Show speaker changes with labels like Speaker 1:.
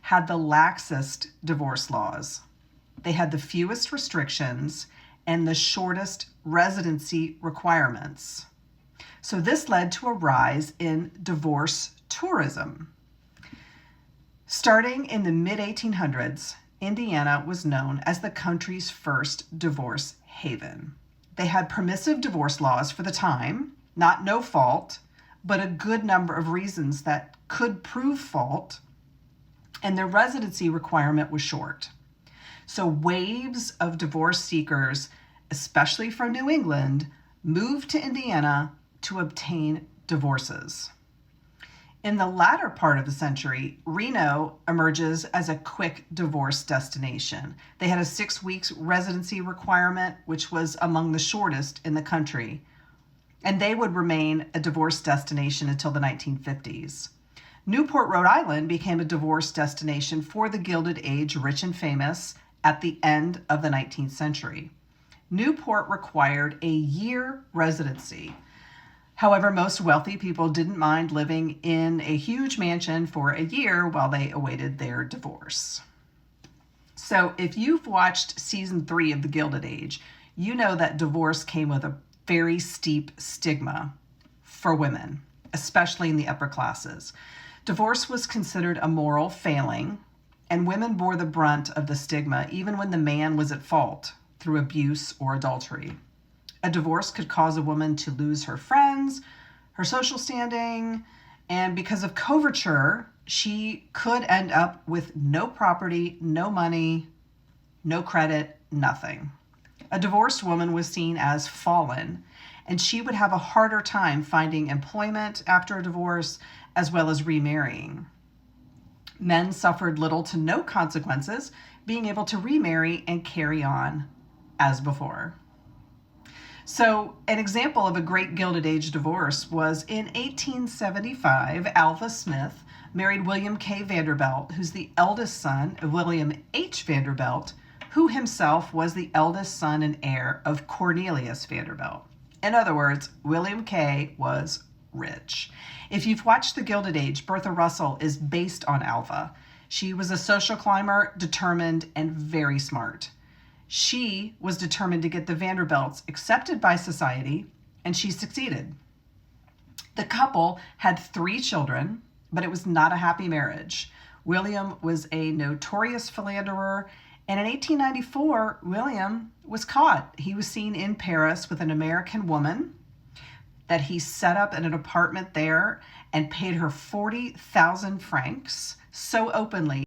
Speaker 1: had the laxest divorce laws. They had the fewest restrictions and the shortest residency requirements. So this led to a rise in divorce tourism. Starting in the mid-1800s, Indiana was known as the country's first divorce haven. They had permissive divorce laws for the time, not no fault, but a good number of reasons that could prove fault, and their residency requirement was short. So waves of divorce seekers, especially from New England, moved to Indiana to obtain divorces. In the latter part of the century, Reno emerges as a quick divorce destination. They had a 6 weeks residency requirement, which was among the shortest in the country, and they would remain a divorce destination until the 1950s. Newport, Rhode Island became a divorce destination for the Gilded Age rich and famous at the end of the 19th century. Newport required a year residency. However, most wealthy people didn't mind living in a huge mansion for a year while they awaited their divorce. So if you've watched season 3 of The Gilded Age, you know that divorce came with a very steep stigma for women, especially in the upper classes. Divorce was considered a moral failing, and women bore the brunt of the stigma even when the man was at fault through abuse or adultery. A divorce could cause a woman to lose her friends, her social standing, and because of coverture, she could end up with no property, no money, no credit, nothing. A divorced woman was seen as fallen, and she would have a harder time finding employment after a divorce, as well as remarrying. Men suffered little to no consequences, being able to remarry and carry on as before. So an example of a great Gilded Age divorce was in 1875, Alva Smith married William K. Vanderbilt, who's the eldest son of William H. Vanderbilt, who himself was the eldest son and heir of Cornelius Vanderbilt. In other words, William K. was rich. If you've watched The Gilded Age, Bertha Russell is based on Alva. She was a social climber, determined, and very smart. She was determined to get the Vanderbilts accepted by society, and she succeeded. The couple had 3 children, but it was not a happy marriage. William was a notorious philanderer, and in 1894, William was caught. He was seen in Paris with an American woman that he set up in an apartment there and paid her 40,000 francs so openly